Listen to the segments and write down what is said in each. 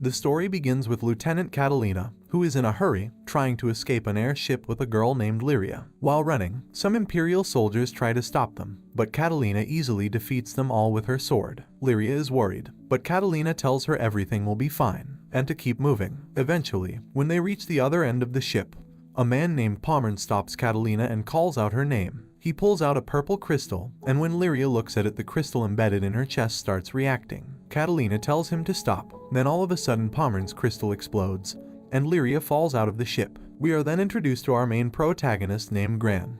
The story begins with Lieutenant Catalina, who is in a hurry, trying to escape an airship with a girl named Lyria. While running, some Imperial soldiers try to stop them, but Catalina easily defeats them all with her sword. Lyria is worried, but Catalina tells her everything will be fine, and to keep moving. Eventually, when they reach the other end of the ship, a man named Pommern stops Catalina and calls out her name. He pulls out a purple crystal, and when Lyria looks at it, the crystal embedded in her chest starts reacting. Catalina tells him to stop, then all of a sudden Pommern's crystal explodes, and Lyria falls out of the ship. We are then introduced to our main protagonist named Gran,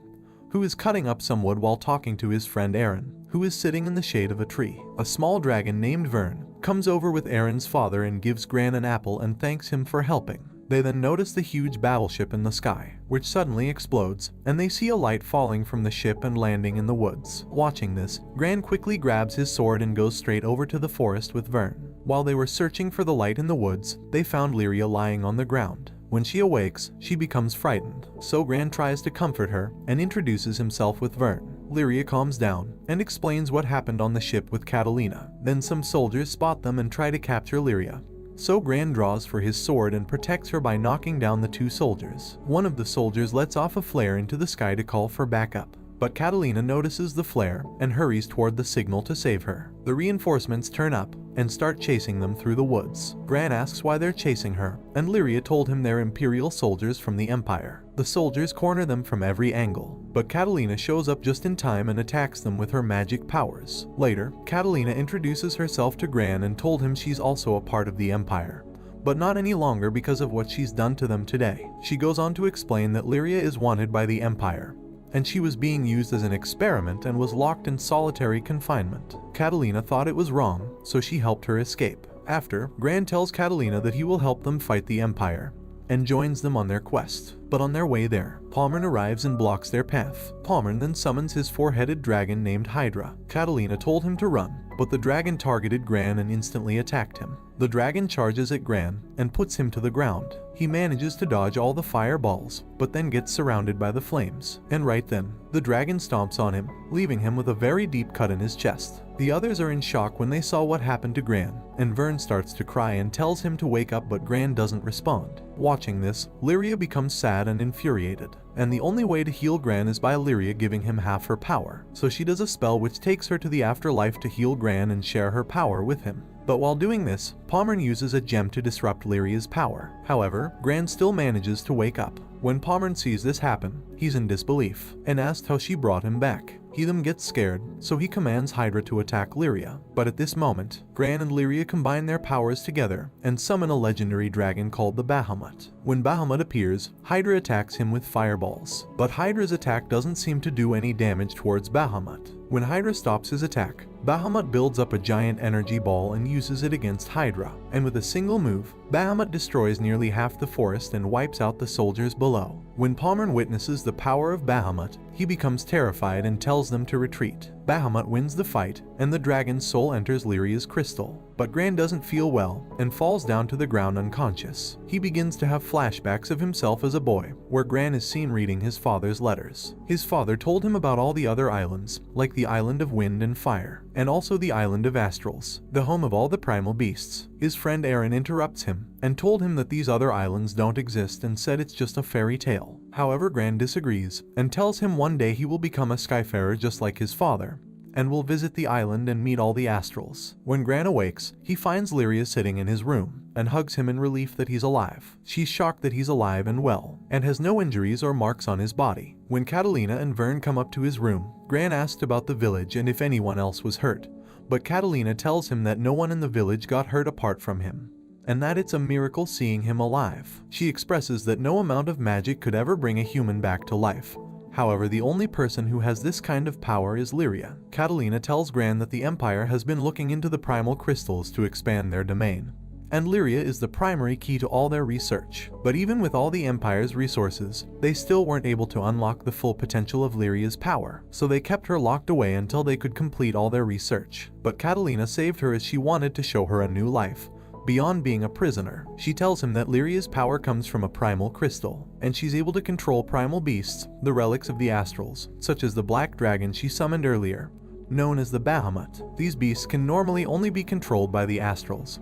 who is cutting up some wood while talking to his friend Aaron, who is sitting in the shade of a tree. A small dragon named Vern comes over with Aaron's father and gives Gran an apple and thanks him for helping. They then notice the huge battleship in the sky, which suddenly explodes, and they see a light falling from the ship and landing in the woods. Watching this, Gran quickly grabs his sword and goes straight over to the forest with Vern. While they were searching for the light in the woods, they found Lyria lying on the ground. When she awakes, she becomes frightened, so Gran tries to comfort her and introduces himself with Vern. Lyria calms down and explains what happened on the ship with Catalina. Then some soldiers spot them and try to capture Lyria. So Gran draws for his sword and protects her by knocking down the two soldiers. One of the soldiers lets off a flare into the sky to call for backup, but Catalina notices the flare and hurries toward the signal to save her. The reinforcements turn up and start chasing them through the woods. Gran asks why they're chasing her, and Lyria told him they're Imperial soldiers from the Empire. The soldiers corner them from every angle, but Catalina shows up just in time and attacks them with her magic powers. Later, Catalina introduces herself to Gran and told him she's also a part of the Empire, but not any longer because of what she's done to them today. She goes on to explain that Lyria is wanted by the Empire, and she was being used as an experiment and was locked in solitary confinement. Catalina thought it was wrong, so she helped her escape. After, Gran tells Catalina that he will help them fight the Empire, and joins them on their quest. But on their way there, Pommern arrives and blocks their path. Pommern then summons his four-headed dragon named Hydra. Catalina told him to run, but the dragon targeted Gran and instantly attacked him. The dragon charges at Gran and puts him to the ground. He manages to dodge all the fireballs, but then gets surrounded by the flames. And right then, the dragon stomps on him, leaving him with a very deep cut in his chest. The others are in shock when they saw what happened to Gran, and Vern starts to cry and tells him to wake up, but Gran doesn't respond. Watching this, Lyria becomes sad and infuriated, and the only way to heal Gran is by Lyria giving him half her power. So she does a spell which takes her to the afterlife to heal Gran and share her power with him. But while doing this, Pommern uses a gem to disrupt Lyria's power. However, Gran still manages to wake up. When Pommern sees this happen, he's in disbelief and asks how she brought him back. He then gets scared, so he commands Hydra to attack Lyria. But at this moment, Gran and Lyria combine their powers together and summon a legendary dragon called the Bahamut. When Bahamut appears, Hydra attacks him with fireballs, but Hydra's attack doesn't seem to do any damage towards Bahamut. When Hydra stops his attack, Bahamut builds up a giant energy ball and uses it against Hydra, and with a single move, Bahamut destroys nearly half the forest and wipes out the soldiers below. When Pommern witnesses the power of Bahamut, he becomes terrified and tells them to retreat. Bahamut wins the fight, and the dragon's soul enters Lyria's crystal. But Gran doesn't feel well and falls down to the ground unconscious. He begins to have flashbacks of himself as a boy, where Gran is seen reading his father's letters. His father told him about all the other islands, like the island of wind and fire, and also the island of astrals, the home of all the primal beasts. His friend Aaron interrupts him and told him that these other islands don't exist and said it's just a fairy tale. However, Gran disagrees and tells him one day he will become a skyfarer just like his father, and will visit the island and meet all the astrals. When Gran awakes, he finds Lyria sitting in his room and hugs him in relief that he's alive. She's shocked that he's alive and well, and has no injuries or marks on his body. When Catalina and Vern come up to his room, Gran asks about the village and if anyone else was hurt, but Catalina tells him that no one in the village got hurt apart from him, and that it's a miracle seeing him alive. She expresses that no amount of magic could ever bring a human back to life. However, the only person who has this kind of power is Lyria. Catalina tells Gran that the Empire has been looking into the primal crystals to expand their domain, and Lyria is the primary key to all their research. But even with all the Empire's resources, they still weren't able to unlock the full potential of Lyria's power, so they kept her locked away until they could complete all their research. But Catalina saved her as she wanted to show her a new life. Beyond being a prisoner, she tells him that Lyria's power comes from a primal crystal, and she's able to control primal beasts, the relics of the astrals, such as the black dragon she summoned earlier, known as the Bahamut. These beasts can normally only be controlled by the astrals,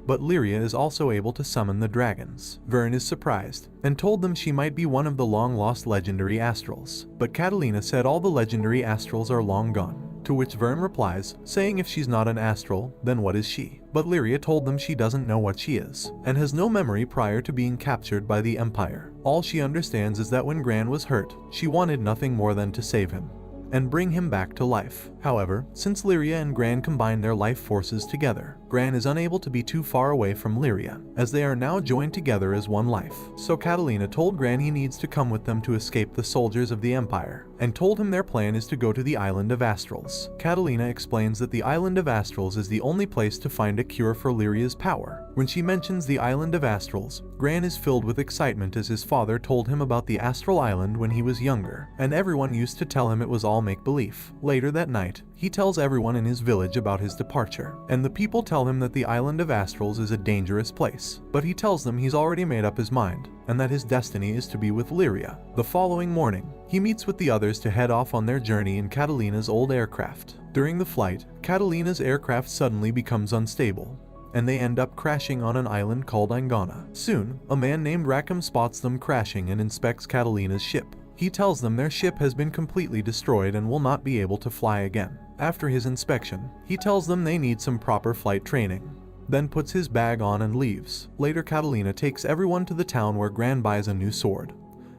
but Lyria is also able to summon the dragons. Vern is surprised and told them she might be one of the long-lost legendary astrals, but Catalina said all the legendary astrals are long gone. To which Vern replies, saying if she's not an astral, then what is she? But Lyria told them she doesn't know what she is, and has no memory prior to being captured by the Empire. All she understands is that when Gran was hurt, she wanted nothing more than to save him and bring him back to life. However, since Lyria and Gran combine their life forces together, Gran is unable to be too far away from Lyria, as they are now joined together as one life. So Catalina told Gran he needs to come with them to escape the soldiers of the Empire, and told him their plan is to go to the Island of Astrals. Catalina explains that the Island of Astrals is the only place to find a cure for Lyria's power. When she mentions the Island of Astrals, Gran is filled with excitement as his father told him about the Astral Island when he was younger, and everyone used to tell him it was all make-believe. Later that night, he tells everyone in his village about his departure, and the people tell him that the Island of Astrals is a dangerous place, but he tells them he's already made up his mind, and that his destiny is to be with Lyria. The following morning, he meets with the others to head off on their journey in Catalina's old aircraft. During the flight, Catalina's aircraft suddenly becomes unstable, and they end up crashing on an island called Angana. Soon, a man named Rackham spots them crashing and inspects Catalina's ship. He tells them their ship has been completely destroyed and will not be able to fly again. After his inspection, he tells them they need some proper flight training, then puts his bag on and leaves. Later, Catalina takes everyone to the town where Gran buys a new sword,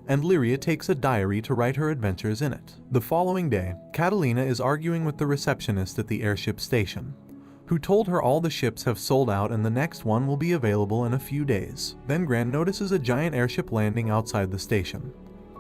and Lyria takes a diary to write her adventures in it. The following day, Catalina is arguing with the receptionist at the airship station, who told her all the ships have sold out and the next one will be available in a few days. Then Gran notices a giant airship landing outside the station,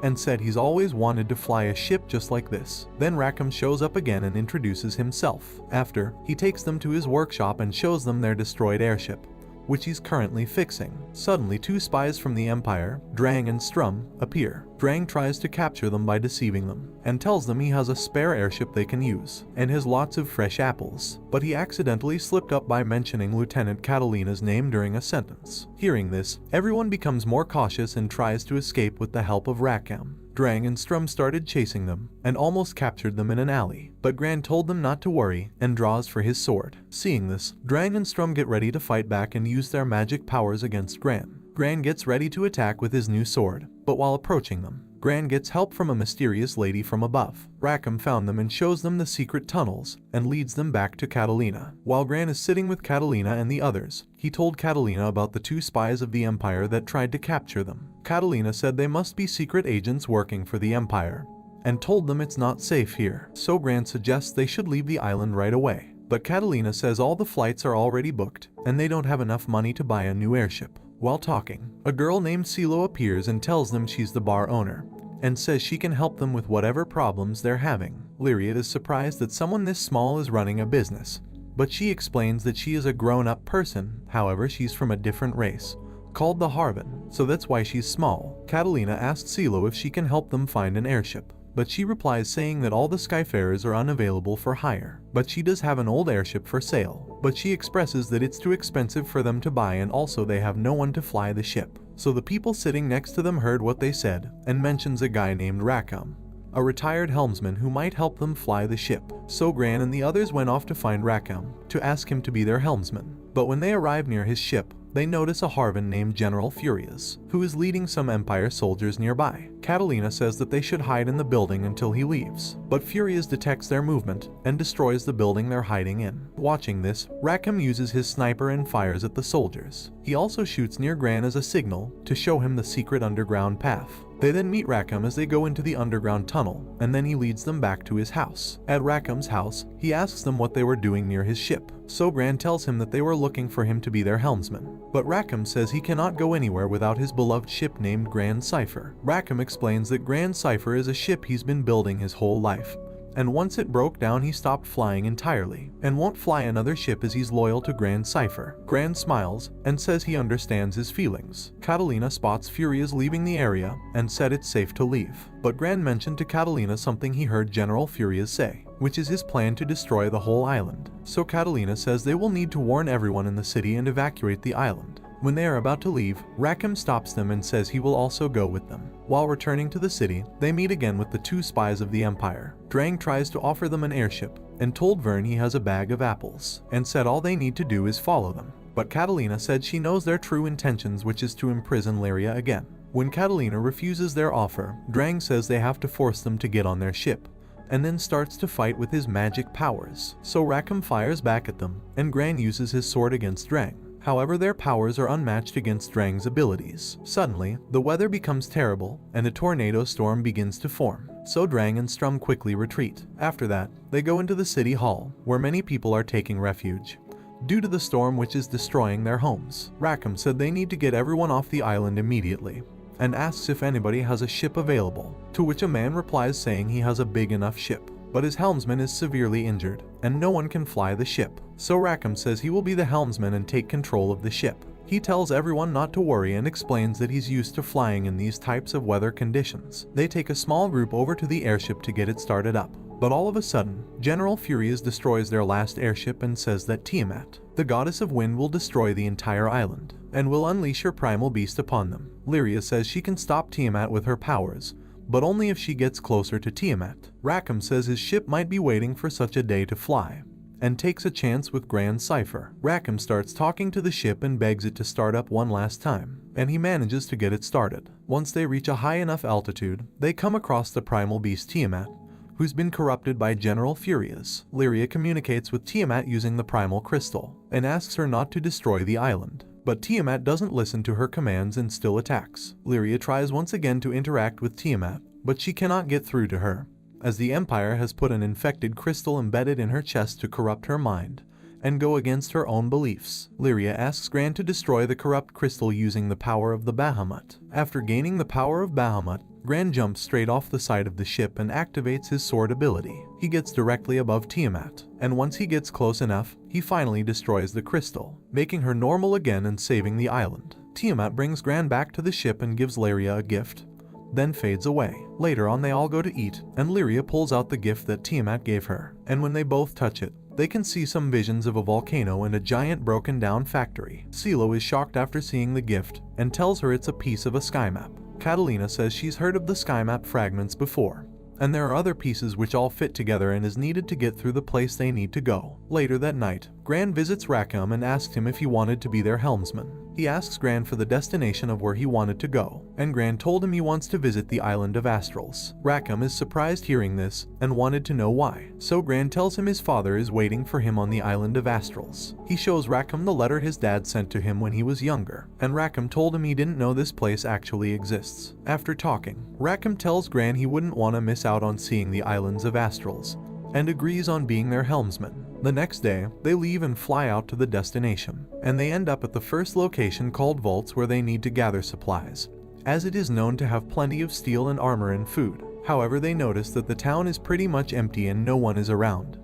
and said he's always wanted to fly a ship just like this. Then Rackham shows up again and introduces himself. After, he takes them to his workshop and shows them their destroyed airship, which he's currently fixing. Suddenly, two spies from the Empire, Drang and Strum, appear. Drang tries to capture them by deceiving them, and tells them he has a spare airship they can use, and has lots of fresh apples, but he accidentally slipped up by mentioning Lieutenant Catalina's name during a sentence. Hearing this, everyone becomes more cautious and tries to escape with the help of Rackham. Drang and Strum started chasing them, and almost captured them in an alley, but Gran told them not to worry, and draws for his sword. Seeing this, Drang and Strum get ready to fight back and use their magic powers against Gran. Gran gets ready to attack with his new sword, but while approaching them, Gran gets help from a mysterious lady from above. Rackham found them and shows them the secret tunnels, and leads them back to Catalina. While Gran is sitting with Catalina and the others, he told Catalina about the two spies of the Empire that tried to capture them. Catalina said they must be secret agents working for the Empire, and told them it's not safe here. So Gran suggests they should leave the island right away. But Catalina says all the flights are already booked, and they don't have enough money to buy a new airship. While talking, a girl named Silo appears and tells them she's the bar owner, and says she can help them with whatever problems they're having. Lyria is surprised that someone this small is running a business, but she explains that she is a grown-up person. However, she's from a different race, called the Harvin, so that's why she's small. Catalina asks Silo if she can help them find an airship, but she replies saying that all the Skyfarers are unavailable for hire, but she does have an old airship for sale, but she expresses that it's too expensive for them to buy and also they have no one to fly the ship. So the people sitting next to them heard what they said, and mentions a guy named Rackham, a retired helmsman who might help them fly the ship. So Gran and the others went off to find Rackham, to ask him to be their helmsman. But when they arrive near his ship, they notice a Harvin named General Furious, who is leading some Empire soldiers nearby. Catalina says that they should hide in the building until he leaves, but Furious detects their movement and destroys the building they're hiding in. Watching this, Rackham uses his sniper and fires at the soldiers. He also shoots near Gran as a signal to show him the secret underground path. They then meet Rackham as they go into the underground tunnel, and then he leads them back to his house. At Rackham's house, he asks them what they were doing near his ship. So Gran tells him that they were looking for him to be their helmsman. But Rackham says he cannot go anywhere without his beloved ship named Grand Cipher. Rackham explains that Grand Cipher is a ship he's been building his whole life, and once it broke down he stopped flying entirely, and won't fly another ship as he's loyal to Grand Cipher. Gran smiles, and says he understands his feelings. Catalina spots Furious leaving the area, and said it's safe to leave. But Gran mentioned to Catalina something he heard General Furious say, which is his plan to destroy the whole island. So Catalina says they will need to warn everyone in the city and evacuate the island. When they are about to leave, Rackham stops them and says he will also go with them. While returning to the city, they meet again with the two spies of the Empire. Drang tries to offer them an airship, and told Vern he has a bag of apples, and said all they need to do is follow them. but Catalina said she knows their true intentions, which is to imprison Lyria again. When Catalina refuses their offer, Drang says they have to force them to get on their ship, and then starts to fight with his magic powers. So Rackham fires back at them, and Gran uses his sword against Drang. However, their powers are unmatched against Drang's abilities. Suddenly, the weather becomes terrible, and a tornado storm begins to form. So Drang and Strum quickly retreat. After that, they go into the city hall, where many people are taking refuge due to the storm which is destroying their homes. Rackham said they need to get everyone off the island immediately, and asks if anybody has a ship available, to which a man replies saying he has a big enough ship, but his helmsman is severely injured, and no one can fly the ship. So Rackham says he will be the helmsman and take control of the ship. He tells everyone not to worry and explains that he's used to flying in these types of weather conditions. They take a small group over to the airship to get it started up. But all of a sudden, General Furious destroys their last airship and says that Tiamat, the goddess of wind, will destroy the entire island, and will unleash her primal beast upon them. Lyria says she can stop Tiamat with her powers, but only if she gets closer to Tiamat. Rackham says his ship might be waiting for such a day to fly, and takes a chance with Grand Cypher. Rackham starts talking to the ship and begs it to start up one last time, and he manages to get it started. Once they reach a high enough altitude, they come across the primal beast Tiamat, who's been corrupted by General Furious. Lyria communicates with Tiamat using the primal crystal, and asks her not to destroy the island. But Tiamat doesn't listen to her commands and still attacks. Lyria tries once again to interact with Tiamat, but she cannot get through to her, as the Empire has put an infected crystal embedded in her chest to corrupt her mind and go against her own beliefs. Lyria asks Gran to destroy the corrupt crystal using the power of the Bahamut. After gaining the power of Bahamut, Gran jumps straight off the side of the ship and activates his sword ability. He gets directly above Tiamat, and once he gets close enough, he finally destroys the crystal, making her normal again and saving the island. Tiamat brings Gran back to the ship and gives Lyria a gift, then fades away. Later on, they all go to eat, and Lyria pulls out the gift that Tiamat gave her, and when they both touch it, they can see some visions of a volcano and a giant broken down factory. Silo is shocked after seeing the gift, and tells her it's a piece of a sky map. Catalina says she's heard of the sky map fragments before, and there are other pieces which all fit together and is needed to get through the place they need to go. Later that night, Gran visits Rackham and asks him if he wanted to be their helmsman. He asks Gran for the destination of where he wanted to go, and Gran told him he wants to visit the island of Astrals. Rackham is surprised hearing this and wanted to know why, so Gran tells him his father is waiting for him on the island of Astrals. He shows Rackham the letter his dad sent to him when he was younger, and Rackham told him he didn't know this place actually exists. After talking, Rackham tells Gran he wouldn't want to miss out on seeing the islands of Astrals, and agrees on being their helmsman. The next day, they leave and fly out to the destination, and they end up at the first location called Vaults, where they need to gather supplies, as it is known to have plenty of steel and armor and food. However, they notice that the town is pretty much empty and no one is around,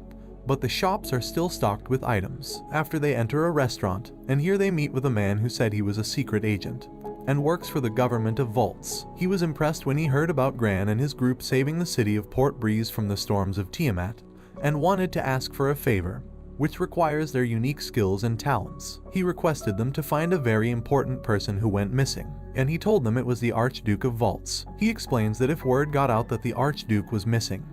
but the shops are still stocked with items. After they enter a restaurant, and here they meet with a man who said he was a secret agent and works for the government of Vaults. He was impressed when he heard about Gran and his group saving the city of Port Breeze from the storms of Tiamat, and wanted to ask for a favor, which requires their unique skills and talents. He requested them to find a very important person who went missing, and he told them it was the Archduke of Vaults. He explains that if word got out that the Archduke was missing,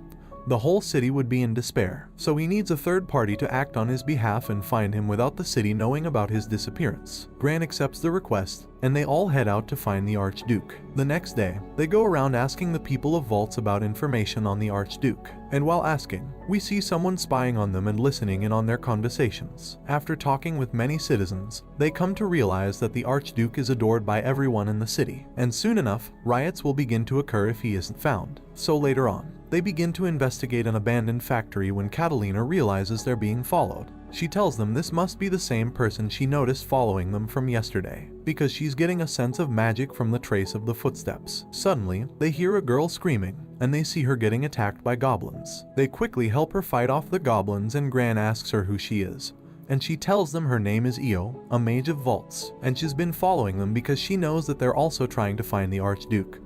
the whole city would be in despair, so he needs a third party to act on his behalf and find him without the city knowing about his disappearance. Gran accepts the request, and they all head out to find the Archduke. The next day, they go around asking the people of Vaults about information on the Archduke, and while asking, we see someone spying on them and listening in on their conversations. After talking with many citizens, they come to realize that the Archduke is adored by everyone in the city, and soon enough, riots will begin to occur if he isn't found. So later on, they begin to investigate an abandoned factory when Catalina realizes they're being followed. She tells them this must be the same person she noticed following them from yesterday, because she's getting a sense of magic from the trace of the footsteps. Suddenly, they hear a girl screaming, and they see her getting attacked by goblins. They quickly help her fight off the goblins, and Gran asks her who she is, and she tells them her name is Io, a mage of Vaults, and she's been following them because she knows that they're also trying to find the Archduke,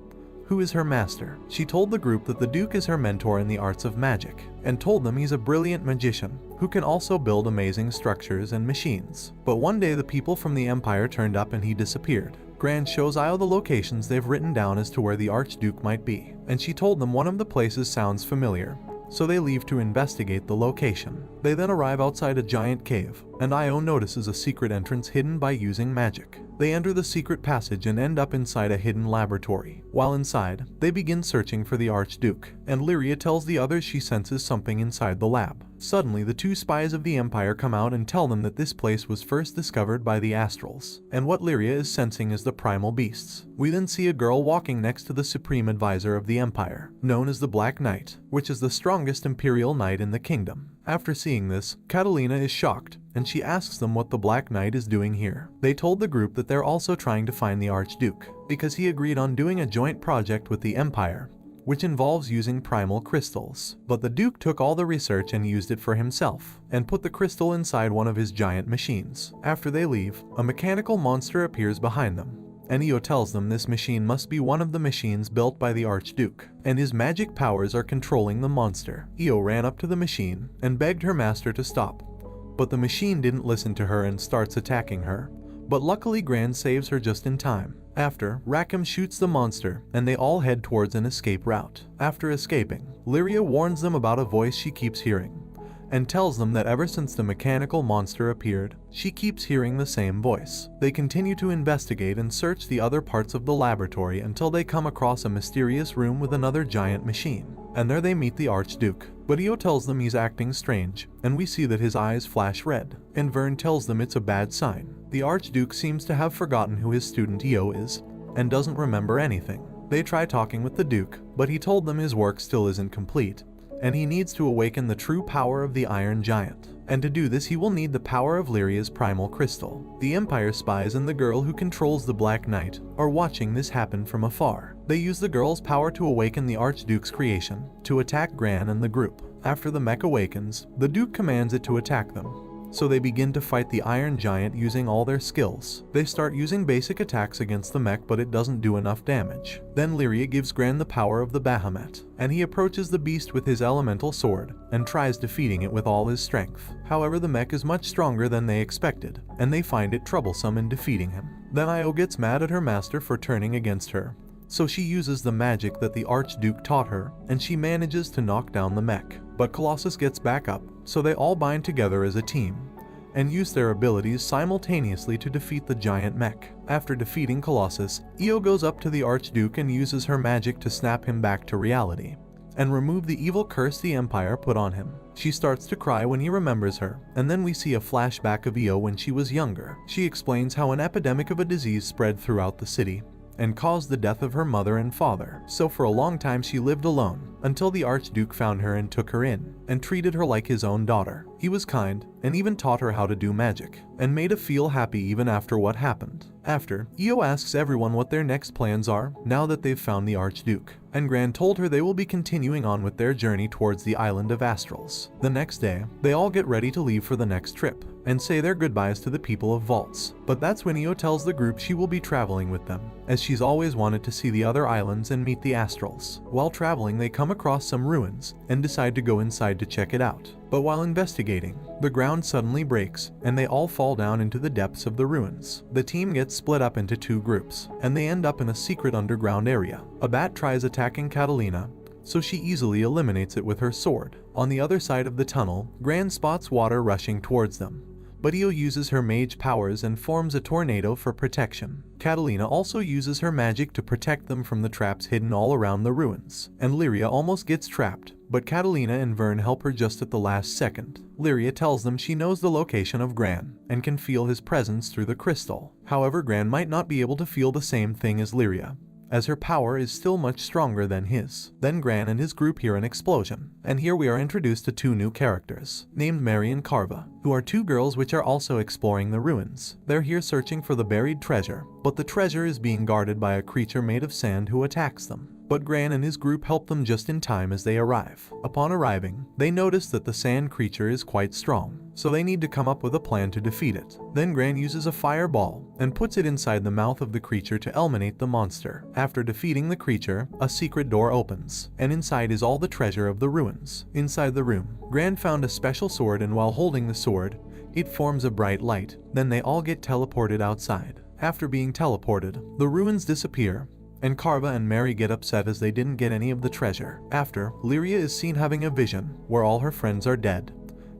who is her master. She told the group that the Duke is her mentor in the arts of magic, and told them he's a brilliant magician who can also build amazing structures and machines. But one day the people from the Empire turned up and he disappeared. Gran shows Io the locations they've written down as to where the Archduke might be, and she told them one of the places sounds familiar, so they leave to investigate the location. They then arrive outside a giant cave, and Io notices a secret entrance hidden by using magic. They enter the secret passage and end up inside a hidden laboratory. While inside, they begin searching for the Archduke, and Lyria tells the others she senses something inside the lab. Suddenly, the two spies of the Empire come out and tell them that this place was first discovered by the Astrals, and what Lyria is sensing is the primal beasts. We then see a girl walking next to the Supreme Advisor of the Empire, known as the Black Knight, which is the strongest Imperial Knight in the kingdom. After seeing this, Catalina is shocked, and she asks them what the Black Knight is doing here. They told the group that they're also trying to find the Archduke, because he agreed on doing a joint project with the Empire, which involves using primal crystals. But the Duke took all the research and used it for himself, and put the crystal inside one of his giant machines. After they leave, a mechanical monster appears behind them, and Io tells them this machine must be one of the machines built by the Archduke, and his magic powers are controlling the monster. Io ran up to the machine and begged her master to stop, but the machine didn't listen to her and starts attacking her. But luckily Gran saves her just in time. After, Rackham shoots the monster, and they all head towards an escape route. After escaping, Lyria warns them about a voice she keeps hearing, and tells them that ever since the mechanical monster appeared, she keeps hearing the same voice. They continue to investigate and search the other parts of the laboratory until they come across a mysterious room with another giant machine, and there they meet the Archduke. But Io tells them he's acting strange, and we see that his eyes flash red, and Vern tells them it's a bad sign. The Archduke seems to have forgotten who his student Io is, and doesn't remember anything. They try talking with the Duke, but he told them his work still isn't complete, and he needs to awaken the true power of the Iron Giant. And to do this he will need the power of Lyria's primal crystal. The Empire spies and the girl who controls the Black Knight are watching this happen from afar. They use the girl's power to awaken the Archduke's creation, to attack Gran and the group. After the mech awakens, the Duke commands it to attack them, so they begin to fight the Iron Giant using all their skills. They start using basic attacks against the mech, but it doesn't do enough damage. Then Lyria gives Gran the power of the Bahamut, and he approaches the beast with his elemental sword and tries defeating it with all his strength. However, the mech is much stronger than they expected, and they find it troublesome in defeating him. Then Io gets mad at her master for turning against her, so she uses the magic that the Archduke taught her, and she manages to knock down the mech. But Colossus gets back up, so they all bind together as a team and use their abilities simultaneously to defeat the giant mech. After defeating Colossus, Io goes up to the Archduke and uses her magic to snap him back to reality and remove the evil curse the Empire put on him. She starts to cry when he remembers her, and then we see a flashback of Io when she was younger. She explains how an epidemic of a disease spread throughout the city and caused the death of her mother and father. So for a long time she lived alone, until the Archduke found her and took her in, and treated her like his own daughter. He was kind, and even taught her how to do magic, and made her feel happy even after what happened. After, Io asks everyone what their next plans are now that they've found the Archduke, and Gran told her they will be continuing on with their journey towards the island of Astrals. The next day, they all get ready to leave for the next trip, and say their goodbyes to the people of Vaults. But that's when Io tells the group she will be traveling with them, as she's always wanted to see the other islands and meet the Astrals. While traveling, they come across some ruins, and decide to go inside to check it out. But while investigating, the ground suddenly breaks, and they all fall down into the depths of the ruins. The team gets split up into two groups, and they end up in a secret underground area. A bat tries attacking Catalina, so she easily eliminates it with her sword. On the other side of the tunnel, Gran spots water rushing towards them, but Io uses her mage powers and forms a tornado for protection. Catalina also uses her magic to protect them from the traps hidden all around the ruins, and Lyria almost gets trapped, but Catalina and Vern help her just at the last second. Lyria tells them she knows the location of Gran, and can feel his presence through the crystal. However, Gran might not be able to feel the same thing as Lyria, as her power is still much stronger than his. Then Gran and his group hear an explosion, and here we are introduced to two new characters, named Mary and Carva, who are two girls which are also exploring the ruins. They're here searching for the buried treasure, but the treasure is being guarded by a creature made of sand who attacks them. But Gran and his group help them just in time as they arrive. Upon arriving, they notice that the sand creature is quite strong, so they need to come up with a plan to defeat it. Then Gran uses a fireball and puts it inside the mouth of the creature to eliminate the monster. After defeating the creature, a secret door opens, and inside is all the treasure of the ruins. Inside the room, Gran found a special sword, and while holding the sword, it forms a bright light. Then they all get teleported outside. After being teleported, the ruins disappear, and Carva and Mary get upset as they didn't get any of the treasure. After, Lyria is seen having a vision where all her friends are dead,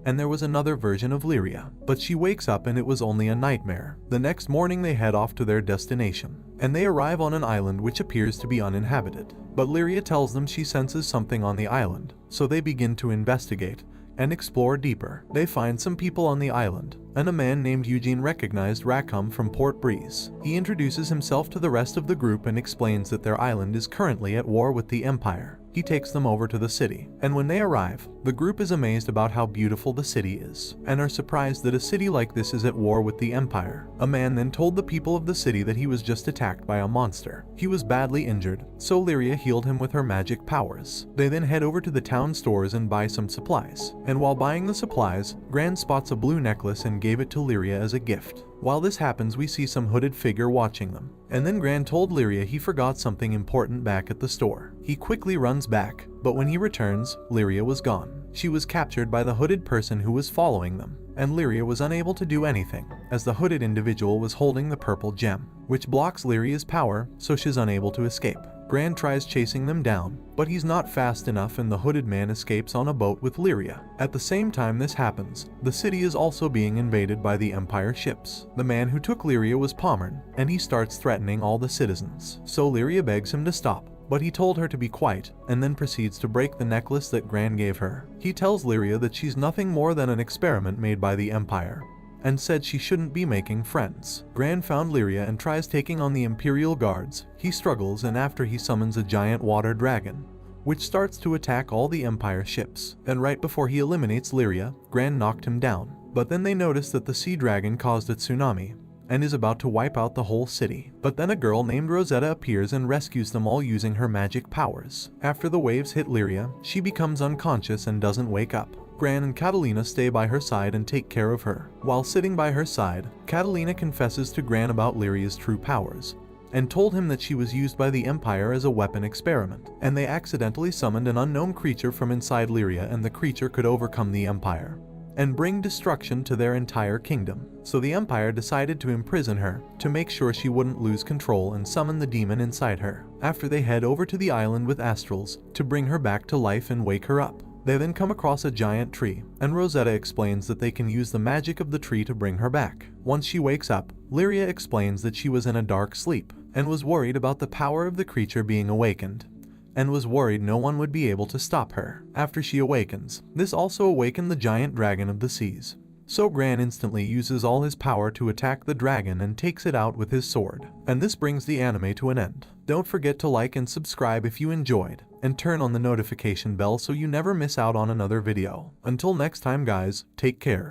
and there was another version of Lyria, but she wakes up and it was only a nightmare. The next morning they head off to their destination, and they arrive on an island which appears to be uninhabited. But Lyria tells them she senses something on the island, so they begin to investigate and explore deeper. They find some people on the island, and a man named Eugene recognized Rackham from Port Breeze. He introduces himself to the rest of the group and explains that their island is currently at war with the Empire. He takes them over to the city, and when they arrive, the group is amazed about how beautiful the city is, and are surprised that a city like this is at war with the Empire. A man then told the people of the city that he was just attacked by a monster. He was badly injured, so Lyria healed him with her magic powers. They then head over to the town stores and buy some supplies, and while buying the supplies, Gran spots a blue necklace and gave it to Lyria as a gift. While this happens, we see some hooded figure watching them, and then Gran told Lyria he forgot something important back at the store. He quickly runs back, but when he returns, Lyria was gone. She was captured by the hooded person who was following them, and Lyria was unable to do anything, as the hooded individual was holding the purple gem, which blocks Lyria's power, so she's unable to escape. Gran tries chasing them down, but he's not fast enough and the hooded man escapes on a boat with Lyria. At the same time this happens, the city is also being invaded by the Empire ships. The man who took Lyria was Pommern, and he starts threatening all the citizens. So Lyria begs him to stop, but he told her to be quiet, and then proceeds to break the necklace that Gran gave her. He tells Lyria that she's nothing more than an experiment made by the Empire, and said she shouldn't be making friends. Gran found Lyria and tries taking on the Imperial guards. He struggles, and after he summons a giant water dragon, which starts to attack all the Empire ships. And right before he eliminates Lyria, Gran knocked him down. But then they notice that the sea dragon caused a tsunami and is about to wipe out the whole city. But then a girl named Rosetta appears and rescues them all using her magic powers. After the waves hit Lyria, she becomes unconscious and doesn't wake up. Gran and Catalina stay by her side and take care of her. While sitting by her side, Catalina confesses to Gran about Lyria's true powers, and told him that she was used by the Empire as a weapon experiment, and they accidentally summoned an unknown creature from inside Lyria, and the creature could overcome the Empire and bring destruction to their entire kingdom. So the Empire decided to imprison her to make sure she wouldn't lose control and summon the demon inside her. After they head over to the island with astrals to bring her back to life and wake her up. They then come across a giant tree, and Rosetta explains that they can use the magic of the tree to bring her back. Once she wakes up, Lyria explains that she was in a dark sleep, and was worried about the power of the creature being awakened, and was worried no one would be able to stop her. After she awakens, this also awakened the giant dragon of the seas. So Gran instantly uses all his power to attack the dragon and takes it out with his sword. And this brings the anime to an end. Don't forget to like and subscribe if you enjoyed, and turn on the notification bell so you never miss out on another video. Until next time guys, take care.